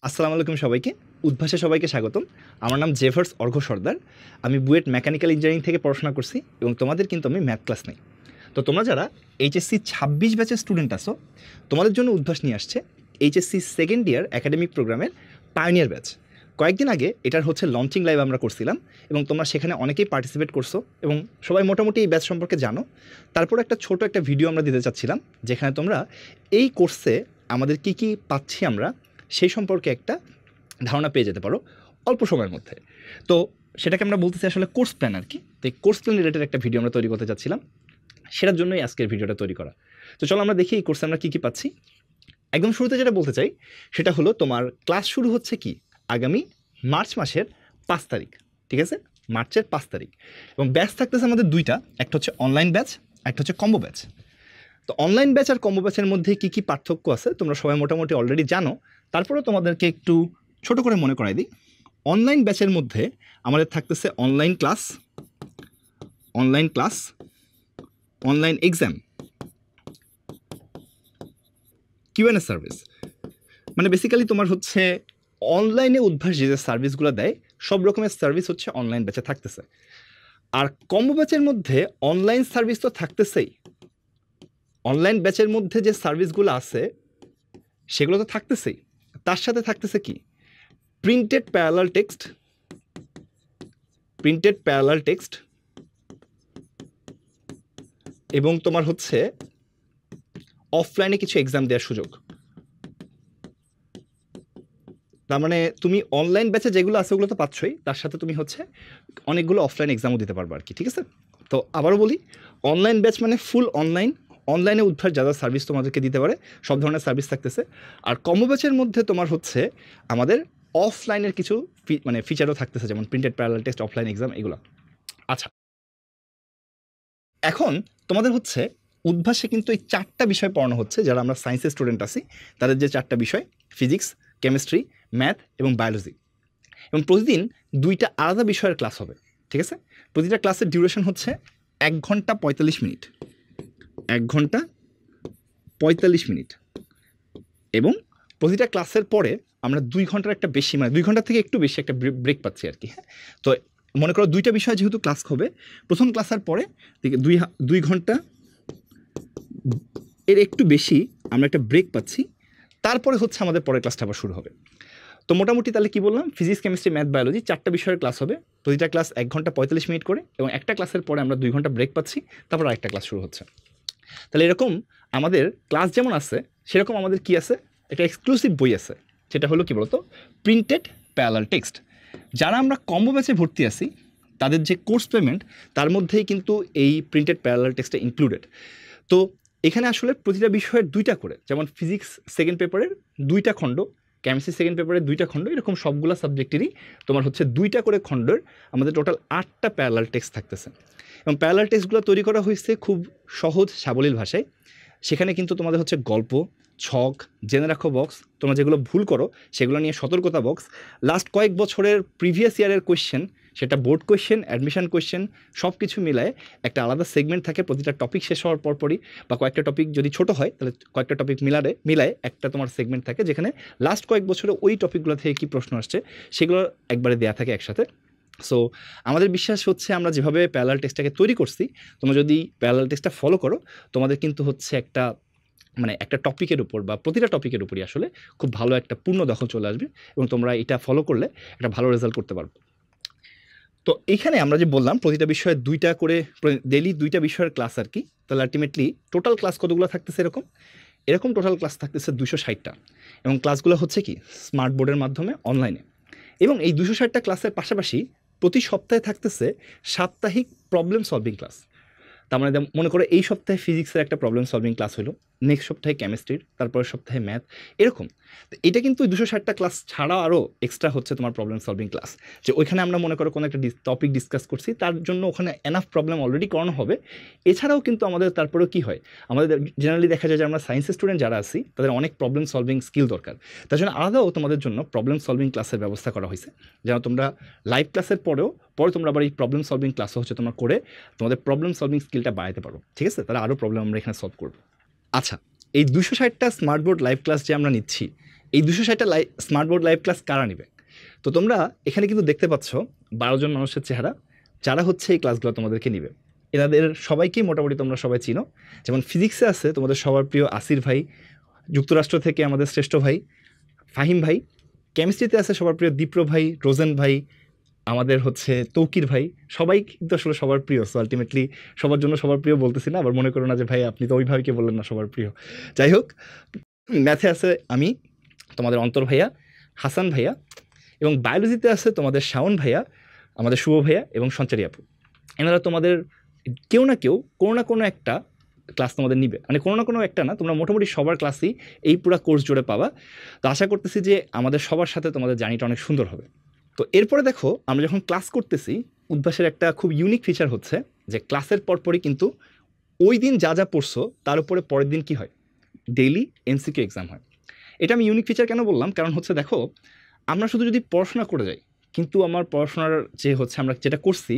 আসসালামু আলাইকুম সবাইকে। উদ্ভাসে সবাইকে স্বাগতম। আমার নাম জেফার্স অর্ঘ সর্দার। আমি বুয়েট মেকানিক্যাল ইঞ্জিনিয়ারিং থেকে পড়াশোনা করছি এবং তোমাদের কিন্তু আমি ম্যাথ ক্লাস নেই। তো তোমরা যারা এইচএসসি 26 ব্যাচের স্টুডেন্ট আছো, তোমাদের জন্য উদ্ভাস নিয়ে আসছে এইচএসসি সেকেন্ড ইয়ার একাডেমিক প্রোগ্রামের পায়োনিয়ার ব্যাচ। কয়েকদিন আগে এটার লঞ্চিং লাইভ আমরা করছিলাম এবং তোমরা সেখানে অনেকেই পার্টিসিপেট করছো এবং সবাই মোটামুটি এই ব্যাচ সম্পর্কে জানো। তারপর একটা ছোট একটা ভিডিও আমরা দিতে চাচ্ছিলাম, যেখানে তোমরা এই কোর্সে আমাদের কি কি পাচ্ছি আমরা সেই সম্পর্কে একটা ধারণা পেয়ে যেতে পারো অল্প সময়ের মধ্যে। তো সেটাকে আমরা বলতেছি আসলে কোর্স প্ল্যান আর কি। তো এই কোর্স প্ল্যান রিলেটেড একটা ভিডিও আমরা তৈরি করতে চাচ্ছিলাম, সেটার জন্যই আজকের ভিডিওটা তৈরি করা। তো চলো আমরা দেখি এই কোর্সে আমরা কী কী পাচ্ছি। একদম শুরুতে যেটা বলতে চাই সেটা হলো, তোমার ক্লাস শুরু হচ্ছে কি আগামী মার্চ মাসের 5 তারিখ, ঠিক আছে? মার্চের 5 তারিখ। এবং ব্যাচ থাকতেছে আমাদের দুইটা, একটা হচ্ছে অনলাইন ব্যাচ, একটা হচ্ছে কম্বো ব্যাচ। তো অনলাইন ব্যাচ আর কম্বো ব্যাচের মধ্যে কী কী পার্থক্য আছে তোমরা সবাই মোটামুটি অলরেডি জানো। তারপরেও তোমাদেরকে একটু ছোট করে মনে করাই দিই। অনলাইন ব্যাচের মধ্যে আমাদের থাকতেছে online class, online exam, Q and A service. মানে বেসিক্যালি তোমার হচ্ছে অনলাইনে উদ্ভাস যে সার্ভিসগুলো দেয় সব রকমের সার্ভিস হচ্ছে অনলাইন ব্যাচে থাকতেছে। আর কম্বো ব্যাচের মধ্যে অনলাইন সার্ভিস তো থাকতেছেই, অনলাইন ব্যাচের মধ্যে যে সার্ভিসগুলো আছে সেগুলো তো থাকতেছেই, তার সাথে থাকতেছে কি প্রিন্টেড প্যারালাল টেক্সট এবং তোমার হচ্ছে অফলাইনে কিছু এক্সাম দেওয়ার সুযোগ। তার মানে তুমি অনলাইন ব্যাচে যেগুলো আছে ওগুলো তো পাচ্ছই, তার সাথে তুমি হচ্ছে অনেকগুলো অফলাইন এক্সামও দিতে পারবে আর কি, ঠিক আছে? তো আবারও বলি, অনলাইন ব্যাচ মানে ফুল অনলাইনে উদ্ধার যা যা সার্ভিস তোমাদেরকে দিতে পারে সব ধরনের সার্ভিস থাকতেছে। আর কম্বো ব্যাচের মধ্যে তোমার হচ্ছে আমাদের অফলাইনের কিছু ফিচারও থাকতেছে, যেমন printed parallel text, offline exam, এগুলো। আচ্ছা, এখন তোমাদের হচ্ছে উদ্ভাসে কিন্তু এই 4টা বিষয় পড়ানো হচ্ছে। যারা আমরা সায়েন্সের স্টুডেন্ট আছি তাদের যে 4টা বিষয়, ফিজিক্স, কেমিস্ট্রি, ম্যাথ এবং বায়োলজি। এবং প্রতিদিন 2টা আলাদা বিষয়ের ক্লাস হবে, ঠিক আছে? প্রতিটা ক্লাসের ডিউরেশন হচ্ছে 1 ঘন্টা 45 মিনিট, 1 ঘন্টা 45 মিনিট। এবং প্রতিটা ক্লাসের পরে আমরা 2 ঘন্টার একটা বেশি, 2 ঘন্টা থেকে একটু বেশি একটা ব্রেক পাচ্ছি আর কি। হ্যাঁ, তো মনে করো 2টা বিষয় যেহেতু ক্লাস হবে, প্রথম ক্লাসের পরে 2 ঘন্টা এর একটু বেশি আমরা একটা ব্রেক পাচ্ছি। তারপরে হচ্ছে আমাদের পরের ক্লাসটা আবার শুরু হবে। তো মোটামুটি তাহলে কি বললাম, ফিজিক্স, কেমিস্ট্রি, ম্যাথ, বায়োলজি 4টা বিষয়ের ক্লাস হবে। প্রতিটা ক্লাস 1 ঘন্টা 45 মিনিট করে, এবং একটা ক্লাসের পরে আমরা 2 ঘন্টা ব্রেক পাচ্ছি, তারপর আরেকটা ক্লাস শুরু হচ্ছে। তাহলে এরকম আমাদের ক্লাস যেমন আছে সেরকম আমাদের কি আছে, একটা এক্সক্লুসিভ বই আছে, সেটা হলো কি বলতো, প্রিন্টেড প্যারালাল টেক্সট। যারা আমরা কম্বো ব্যাচে ভর্তি আছি তাদের যে কোর্স পেমেন্ট তার মধ্যেই কিন্তু এই প্রিন্টেড প্যারালাল টেক্সটটা ইনক্লুডেড। তো এখানে আসলে প্রতিটা বিষয়ের 2টা করে, যেমন ফিজিক্স সেকেন্ড পেপারের 2টা খণ্ড, কেমিস্ট্রি সেকেন্ড পেপারের 2টা খণ্ড, এরকম সবগুলো সাবজেক্টেরই তোমার হচ্ছে 2টা করে খণ্ডের আমাদের টোটাল 8টা প্যারালাল টেক্সট থাকতেছে। এবং প্যারালাল টেক্সটগুলো তৈরি করা হয়েছে খুব সহজ সাবলীল ভাষায়। সেখানে কিন্তু তোমাদের হচ্ছে গল্প, ছক, জেনে রাখো বক্স, তোমরা যেগুলো ভুল করো সেগুলো নিয়ে সতর্কতা বক্স, লাস্ট কয়েক বছরের প্রিভিয়াস ইয়ারের কোয়েশ্চেন, সেটা বোর্ড কোয়েশ্চেন, অ্যাডমিশন কোয়েশ্চেন, সব কিছু মিলায় একটা আলাদা সেগমেন্ট থাকে প্রতিটা টপিক শেষ হওয়ার পরপরই, বা কয়েকটা টপিক যদি ছোট হয় তাহলে কয়েকটা টপিক মিলায় একটা তোমার সেগমেন্ট থাকে, যেখানে লাস্ট কয়েক বছরে ওই টপিকগুলো থেকে কী প্রশ্ন আসছে সেগুলো একবারে দেওয়া থাকে একসাথে। সো আমাদের বিশ্বাস হচ্ছে আমরা যেভাবে প্যারালাল টেক্সটটাকে তৈরি করছি, তোমরা যদি প্যারালাল টেক্সটটা ফলো করো, তোমাদের কিন্তু হচ্ছে একটা টপিকের উপর বা প্রতিটা টপিকের উপরই আসলে খুব ভালো একটা পূর্ণ দখল চলে আসবে, এবং তোমরা এটা ফলো করলে একটা ভালো রেজাল্ট করতে পারবে। তো এইখানে আমরা যে বললাম প্রতিটা বিষয়ে 2টা করে ডেইলি 2টা বিষয়ের ক্লাস আর কি, তাহলে আলটিমেটলি টোটাল ক্লাস কতগুলো থাকতেছে, এরকম টোটাল ক্লাস থাকতেছে 260টা। এবং ক্লাসগুলো হচ্ছে কি স্মার্ট বোর্ডের মাধ্যমে অনলাইনে। এবং এই 260টা ক্লাসের পাশাপাশি প্রতি সপ্তাহে থাকতেছে সাপ্তাহিক প্রবলেম সলভিং ক্লাস। তার মানে মনে করো এই সপ্তাহে ফিজিক্সের একটা প্রবলেম সলভিং ক্লাস হলো, নেক্সট সপ্তাহে কেমিস্ট্রির, তারপরের সপ্তাহে ম্যাথ, এরকম। তো এটা কিন্তু 260টা ক্লাস ছাড়াও আরও এক্সট্রা হচ্ছে তোমার প্রবলেম সলভিং ক্লাস, যে ওইখানে আমরা মনে করো কোনো একটা টপিক ডিসকাস করছি, তার জন্য ওখানে এনাফ প্রবলেম অলরেডি করানো হবে। এছাড়াও কিন্তু আমাদের তারপরেও কী হয়, আমাদের জেনারেলি দেখা যায় যে আমরা সায়েন্সের স্টুডেন্ট যারা আছি তাদের অনেক প্রবলেম সলভিং স্কিল দরকার, তার জন্য আলাদাও তোমাদের জন্য প্রবলেম সলভিং ক্লাসের ব্যবস্থা করা হয়েছে, যেন তোমরা লাইভ ক্লাসের পরে তোমরা আবার এই প্রবলেম সলভিং ক্লাসও হচ্ছে তোমরা করে তোমাদের প্রবলেম সলভিং স্কিলটা বাড়াতে পারো, ঠিক আছে? তাহলে আরও প্রবলেম আমরা এখানে সলভ করবো। আচ্ছা, এই 260টা স্মার্ট বোর্ড লাইভ ক্লাস যে আমরা নিচ্ছি, এই 260টা স্মার্ট বোর্ড লাইভ ক্লাস কারা নেবে? তো তোমরা এখানে কিন্তু দেখতে পাচ্ছ 12 জন মানুষের চেহারা, যারা হচ্ছে এই ক্লাসগুলো তোমাদেরকে নিবে। এনাদের সবাইকেই মোটামুটি তোমরা সবাই চিনো। যেমন ফিজিক্সে আছে তোমাদের সবার প্রিয় আসির ভাই, যুক্তরাষ্ট্র থেকে আমাদের শ্রেষ্ঠ ভাই ফাহিম ভাই। কেমিস্ট্রিতে আছে সবার প্রিয় দীপ্র ভাই, রোজেন ভাই, আমাদের হচ্ছে তৌকির ভাই। সবাই কিন্তু আসলে সবার প্রিয়। সো আলটিমেটলি সবার জন্য সবার প্রিয় বলতেছি না, আবার মনে করো না যে ভাই আপনি তো ওই ভাইকে বললেন না সবার প্রিয়। যাই হোক, ম্যাথে আছে আমি, তোমাদের অন্তর ভাইয়া, হাসান ভাইয়া, এবং বায়োলজিতে আছে তোমাদের শাওন ভাইয়া, আমাদের শুভ ভাইয়া এবং সঞ্চারী আপু। এনারা তোমাদের কেউ না কেউ কোনো না কোনো একটা ক্লাস তোমাদের নিবে, মানে কোনো না কোনো একটা না, তোমরা মোটামুটি সবার ক্লাসই এই পুরো কোর্স জুড়ে পাবা। তো আশা করতেছি যে আমাদের সবার সাথে তোমাদের জার্নিটা অনেক সুন্দর হবে। তো এরপরে দেখো, আমরা যখন ক্লাস করতেছি, উদ্ভাসের একটা খুব ইউনিক ফিচার হচ্ছে যে ক্লাসের পরপরই কিন্তু ওই দিন যা যা পড়ছো তার উপরে পরের দিন কি হয়, ডেইলি এমসিকিউ এক্সাম হয়। এটা আমি ইউনিক ফিচার কেন বললাম, কারণ হচ্ছে দেখো, আমরা শুধু যদি পড়াশোনা করে যাই, কিন্তু আমার পড়াশোনার যে হচ্ছে আমরা যেটা করছি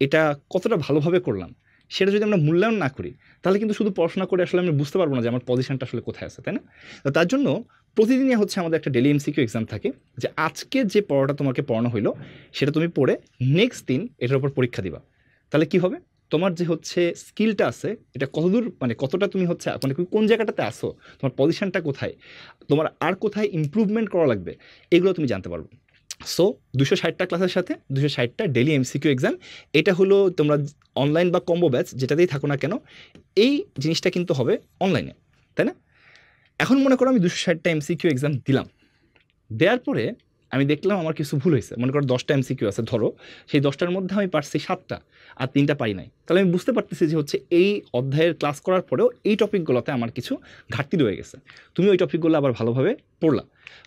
এটা কতটা ভালোভাবে করলাম সেটা যদি আমরা মূল্যায়ন না করি, তাহলে কিন্তু শুধু পড়াশোনা করে আসলে আমরা বুঝতে পারবো না যে আমার পজিশনটা আসলে কোথায় আছে, তাই না? তো তার জন্য প্রতিদিনই হচ্ছে আমাদের একটা ডেলি এমসিকিউ এক্সাম থাকে, যে আজকে যে পড়াটা তোমাকে পড়ানো হইলো সেটা তুমি পড়ে নেক্সট দিন এটার উপর পরীক্ষা দিবা। তাহলে কি হবে, তোমার যে হচ্ছে স্কিলটা আছে এটা কতদূর, মানে কতটা তুমি হচ্ছে মানে কোন জায়গাটাতে আসো, তোমার পজিশনটা কোথায়, তোমার আর কোথায় ইমপ্রুভমেন্ট করা লাগবে, এগুলো তুমি জানতে পারবে। সো 260টা ক্লাসের সাথে 260টা ডেলি এমসিকিউ এক্সাম, এটা হলো তোমরা অনলাইন বা কম্বো ব্যাচ যেটাতেই থাকো না কেন, এই জিনিসটা কিন্তু হবে অনলাইনে, তাই না? এখন মনে করো আমি 260টা এমসিকিউ এক্সাম দিলাম, দেওয়ার পরে আমি দেখলাম আমার কিছু ভুল হয়েছে। মনে করো 10টা এমসিকিউ আছে ধরো, সেই 10টার মধ্যে আমি পারছি 7টা আর 3টা পারি নাই। তাহলে আমি বুঝতে পারতেছি যে হচ্ছে এই অধ্যায়ের ক্লাস করার পরেও এই টপিকগুলোতে আমার কিছু ঘাটতি রয়ে গেছে। তুমি ওই টপিকগুলো আবার ভালোভাবে পড়লা,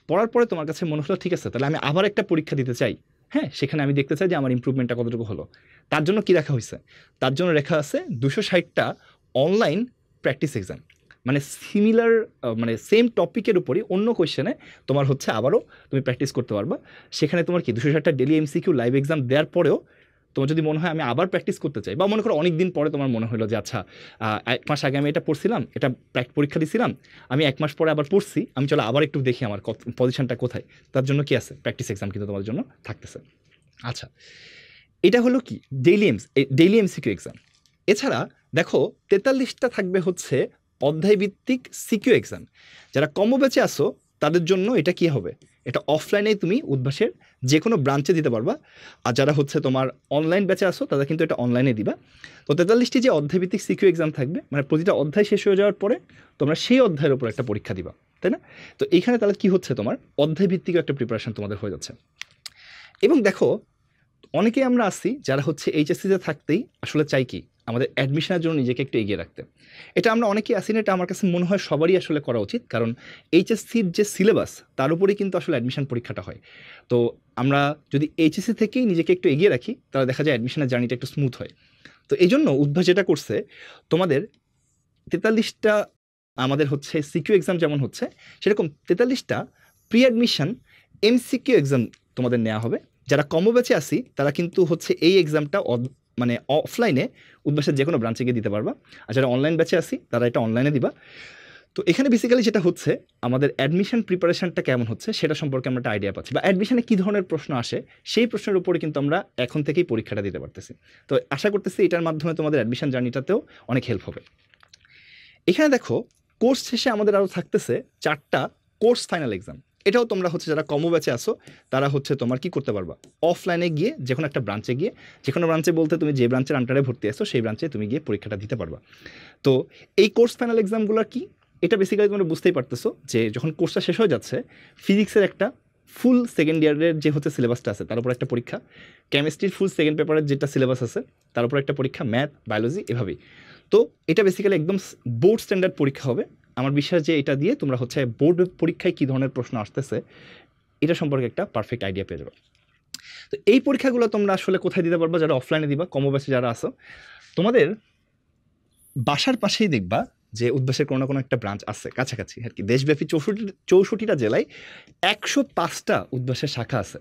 পড়ার পরে তোমার কাছে মনে হলো ঠিক আছে তাহলে আমি আবার একটা পরীক্ষা দিতে চাই, হ্যাঁ, সেখানে আমি দেখতে চাই যে আমার ইমপ্রুভমেন্টটা কতটুকু হলো। তার জন্য কি রাখা হয়েছে, তার জন্য রেখা আছে 260টা অনলাইন প্র্যাকটিস এক্সাম, মানে সিমিলার, মানে সেম টপিকের উপরই অন্য কোয়েশ্চেনে তোমার হচ্ছে আবারও তুমি প্র্যাকটিস করতে পারবা। সেখানে তোমার কি 260টা ডেলি এমসিকিউ লাইভ এক্সাম দেওয়ার পরেও তোমার যদি মনে হয় আমি আবার প্র্যাকটিস করতে চাই, বা মনে করো অনেক দিন পরে তোমার মনে হলো যে আচ্ছা 1 মাস আগে আমি এটা পড়ছিলাম, এটা পরীক্ষা দিছিলাম, আমি 1 মাস পরে আবার পড়ছি, আমি চলো আবার একটু দেখি আমার পজিশনটা কোথায়, তার জন্য কি আছে প্র্যাকটিস এক্সাম কিন্তু তোমাদের জন্য থাকতেছে। আচ্ছা, এটা হলো কি ডেইলি এমসিকিউ এক্সাম। এছাড়া দেখো 43টা থাকবে হচ্ছে অধ্যায়ভিত্তিক সিকিউ এক্সাম। যারা কম্বো ব্যাচে আসো তাদের জন্য এটা কি হবে, এটা অফলাইনেই তুমি উদ্ভাসের যে কোনো ব্রাঞ্চে দিতে পারবা। আর যারা হচ্ছে তোমার অনলাইন ব্যাচে আসো তারা কিন্তু এটা অনলাইনে দিবা। তো 43টি যে অধ্যায়ভিত্তিক সিকিউ এক্সাম থাকবে, মানে প্রতিটা অধ্যায় শেষ হয়ে যাওয়ার পরে তোমরা সেই অধ্যায়ের উপর একটা পরীক্ষা দিবা, তাই না? তো এইখানে তাহলে কি হচ্ছে, তোমার অধ্যায়ভিত্তিক একটা প্রিপারেশন তোমাদের হয়ে যাচ্ছে। এবং দেখো, অনেকেই আমরা আসি যারা হচ্ছে এইচএসসিতে থাকতেই আসলে চাই কি আমাদের অ্যাডমিশনের জন্য নিজেকে একটু এগিয়ে রাখতে। এটা আমরা অনেকেই আসি না, এটা আমার কাছে মনে হয় সবারই আসলে করা উচিত, কারণ এইচএসসির যে সিলেবাস তার উপরেই কিন্তু আসলে অ্যাডমিশন পরীক্ষাটা হয়। তো আমরা যদি এইচএসসি থেকেই নিজেকে একটু এগিয়ে রাখি তাহলে দেখা যায় অ্যাডমিশনের জার্নিটা একটু স্মুথ হয়। তো এই জন্য উদ্ভাস যেটা করছে, তোমাদের 43টা আমাদের হচ্ছে সিকিউ এক্সাম যেমন হচ্ছে, সেরকম 43টা প্রি অ্যাডমিশন এমসিকিউ এক্সাম তোমাদের নেওয়া হবে। যারা কম্বো ব্যাচে আসি তারা কিন্তু হচ্ছে এই এক্সামটা মানে অফলাইনে উদ্ভাসের যে কোনো ব্রাঞ্চে গিয়ে দিতে পারবা, আর যারা অনলাইন ব্যাচে আসি তারা এটা অনলাইনে দিবা। তো এখানে বেসিক্যালি যেটা হচ্ছে, আমাদের অ্যাডমিশন প্রিপারেশনটা কেমন হচ্ছে সেটা সম্পর্কে আমরা একটা আইডিয়া পাচ্ছি, বা অ্যাডমিশনে কী ধরনের প্রশ্ন আসে সেই প্রশ্নের উপরে কিন্তু আমরা এখন থেকেই পরীক্ষাটা দিতে পারতেছি। তো আশা করতেছি এটার মাধ্যমে তোমাদের অ্যাডমিশন জার্নিটাতেও অনেক হেল্প হবে। এখানে দেখো, কোর্স শেষে আমাদের আরও থাকতেছে 4টা কোর্স ফাইনাল এক্সাম। এটাও তোমরা হচ্ছে যারা কম্বো ব্যাচে আসো তারা হচ্ছে তোমার কি করতে পারবা, অফলাইনে গিয়ে যে কোনো একটা ব্রাঞ্চে গিয়ে, যে কোনো ব্রাঞ্চে বলতে তুমি যে ব্রাঞ্চের আন্ডারে ভর্তি আসো সেই ব্রাঞ্চে তুমি গিয়ে পরীক্ষাটা দিতে পারবা। তো এই কোর্স ফাইনাল এক্সামগুলো কি, এটা বেসিক্যালি তোমরা বুঝতেই পারতেছো যে যখন কোর্সটা শেষ হয়ে যাচ্ছে, ফিজিক্সের একটা ফুল সেকেন্ড ইয়ারের যে হচ্ছে সিলেবাসটা আছে তার উপর একটা পরীক্ষা, কেমিস্ট্রির ফুল সেকেন্ড পেপারের যেটা সিলেবাস আছে তার উপর একটা পরীক্ষা, ম্যাথ, বায়োলজি, এভাবেই। তো এটা বেসিক্যালি একদম বোর্ড স্ট্যান্ডার্ড পরীক্ষা হবে। আমার বিশ্বাস যে এটা দিয়ে তোমরা হচ্ছে বোর্ড পরীক্ষায় কী ধরনের প্রশ্ন আসতেছে এটা সম্পর্কে একটা পারফেক্ট আইডিয়া পেয়ে যাবে। তো এই পরীক্ষাগুলো তোমরা আসলে কোথায় দিতে পারবা, যারা অফলাইনে দিবা, কম্বো ব্যাচে যারা আসো, তোমাদের বাসার পাশেই দেখবা যে উদ্ভাসের কোনো না কোনো একটা ব্রাঞ্চ আছে কাছাকাছি আর কি। দেশব্যাপী 64টা জেলায় 105টা উদ্ভাসের শাখা আছে।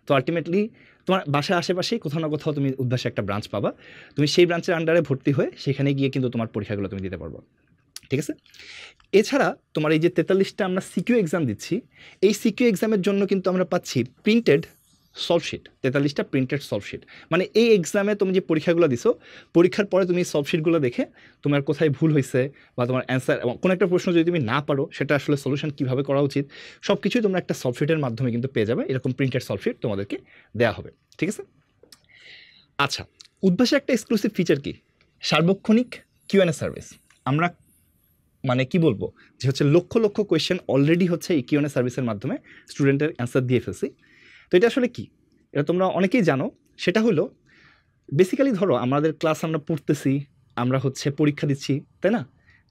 তো আলটিমেটলি তোমার বাসার আশেপাশেই কোথাও না কোথাও তুমি উদ্ভাসে একটা ব্রাঞ্চ পাবা, তুমি সেই ব্রাঞ্চের আন্ডারে ভর্তি হয়ে সেখানে গিয়ে কিন্তু তোমার পরীক্ষাগুলো তুমি দিতে পারবো, ঠিক আছে? এছাড়া তোমার এই যে 43টা আমরা সিকিউ এক্সাম দিচ্ছি, এই সিকিউ এক্সামের জন্য কিন্তু আমরা পাচ্ছি প্রিন্টেড সলভশিট, 43টা প্রিন্টেড সলভশিট। মানে এই এক্সামে তুমি যে পরীক্ষাগুলো দিছো, পরীক্ষার পরে তুমি সলভশিটগুলো দেখে তোমার কোথায় ভুল হয়েছে বা তোমার অ্যান্সার, কোনো একটা প্রশ্ন যদি তুমি না পারো সেটা আসলে সলিউশন কীভাবে করা উচিত, সব কিছুই তোমরা একটা সলভশিটের মাধ্যমে কিন্তু পেয়ে যাবে। এরকম প্রিন্টেড সলভশিট তোমাদেরকে দেওয়া হবে, ঠিক আছে? আচ্ছা, উদ্ভাসের একটা এক্সক্লুসিভ ফিচার কি? সার্বক্ষণিক কিউএনএ সার্ভিস। আমরা মানে কি বলবো যে হচ্ছে লক্ষ লক্ষ কোয়েশ্চেন অলরেডি হচ্ছে এই কিউএনএ সার্ভিসের মাধ্যমে স্টুডেন্টের অ্যান্সার দিয়ে ফেলছি। তো এটা আসলে কি, এটা তোমরা অনেকেই জানো। সেটা হলো বেসিক্যালি ধরো আমাদের ক্লাস আমরা পড়তেছি, আমরা হচ্ছে পরীক্ষা দিচ্ছি, তাই না?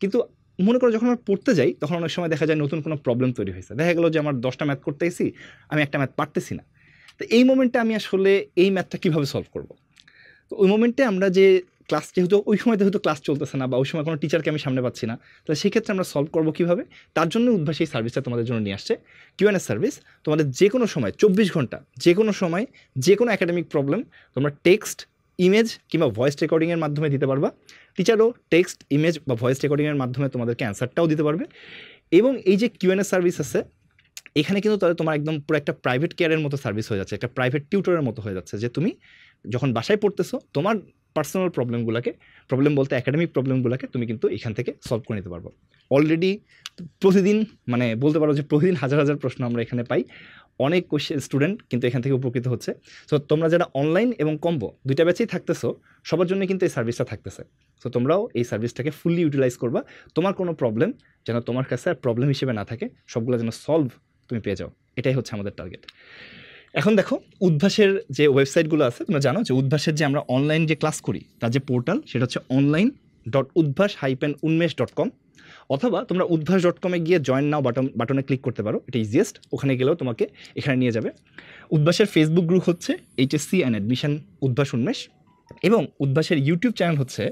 কিন্তু মনে করো যখন আমরা পড়তে যাই তখন অনেক সময় দেখা যায় নতুন কোনো প্রবলেম তৈরি হয়েছে। দেখা গেলো যে আমার 10টা ম্যাথ করতে গেছি, আমি একটা ম্যাথ পারতেছি না। তো এই মোমেন্টে আমি আসলে এই ম্যাথটা কীভাবে সলভ করব? তো ওই মোমেন্টে আমরা যে ক্লাস, যেহেতু ওই সময় যেহেতু ক্লাস চলতেছে না বা ওই সময় কোনো টিচারকে আমি সামনে পাচ্ছি না, তাহলে সেক্ষেত্রে আমরা সলভ করবো কীভাবে? তার জন্য উদ্ভাস এই সার্ভিসটা তোমাদের জন্য নিয়ে আসছে, কিউএনএ সার্ভিস। তোমাদের যে কোনো সময় 24 ঘন্টা যে কোনো সময় যে কোনো একাডেমিক প্রবলেম তোমরা টেক্সট, ইমেজ কিংবা ভয়েস রেকর্ডিংয়ের মাধ্যমে দিতে পারবা। টিচারও টেক্সট, ইমেজ বা ভয়েস রেকর্ডিংয়ের মাধ্যমে তোমাদেরকে অ্যান্সারটাও দিতে পারবে। এবং এই যে কিউএনএ সার্ভিস আছে, এখানে কিন্তু তাহলে তোমার একদম পুরো একটা প্রাইভেট কেয়ারের মতো সার্ভিস হয়ে যাচ্ছে, একটা প্রাইভেট টিউটরের মতো হয়ে যাচ্ছে, যে তুমি যখন বাসায় পড়তেছো তোমার পার্সোনাল প্রবলেম বলতে একাডেমিক প্রবলেমগুলোকে তুমি কিন্তু এখান থেকে সলভ করে নিতে পারবো। অলরেডি প্রতিদিন মানে বলতে পারো যে প্রতিদিন হাজার হাজার প্রশ্ন আমরা এখানে পাই, অনেক কোয়েশ্চেন স্টুডেন্ট কিন্তু এখান থেকে উপকৃত হচ্ছে। সো তোমরা যারা অনলাইন এবং কম্বো দুইটা ব্যাচেই থাকতেছো, সবার জন্য কিন্তু এই সার্ভিসটা থাকতেছে। সো তোমরাও এই সার্ভিসটাকে ফুললি ইউটিলাইজ করবা। তোমার কোনো প্রবলেম যেন তোমার কাছে আর প্রবলেম হিসেবে না থাকে, সবগুলো যেন সলভ তুমি পেয়ে যাও, এটাই হচ্ছে আমাদের টার্গেট। এখন দেখো উদ্ভাসের যে ওয়েবসাইটগুলো আছে, তোমরা জানো যে উদ্ভাসের যে আমরা অনলাইন যে ক্লাস করি তার যে পোর্টাল, সেটা হচ্ছে online.udbhash-unmesh.com, অথবা তোমরা udbhash.com গিয়ে জয়েন নাও বাটনে ক্লিক করতে পারো, এটা ইজিয়েস্ট। ওখানে গেলেও তোমাকে এখানে নিয়ে যাবে। উদ্ভাসের ফেসবুক গ্রুপ হচ্ছে এইচএসসি অ্যান্ড অ্যাডমিশন উদ্ভাস উন্মেষ, এবং উদ্ভাসের ইউটিউব চ্যানেল হচ্ছে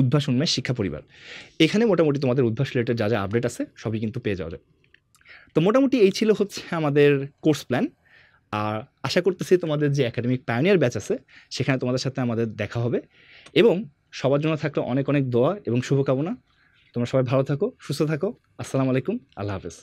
উদ্ভাস উন্মেষ শিক্ষা পরিবার। এখানে মোটামুটি তোমাদের উদ্ভাস রিলেটেড যা যা আপডেট আছে সবই কিন্তু পেয়ে যাওয়া যায়। তো মোটামুটি এই ছিল হচ্ছে আমাদের কোর্স প্ল্যান। আর আশা করতেছি তোমাদের যে একাডেমিক পায়োনিয়ার ব্যাচ আছে সেখানে তোমাদের সাথে আমাদের দেখা হবে, এবং সবার জন্য থাকলো অনেক অনেক দোয়া এবং শুভকামনা। তোমরা সবাই ভালো থাকো, সুস্থ থাকো। আসসালামু আলাইকুম, আল্লাহ হাফেজ।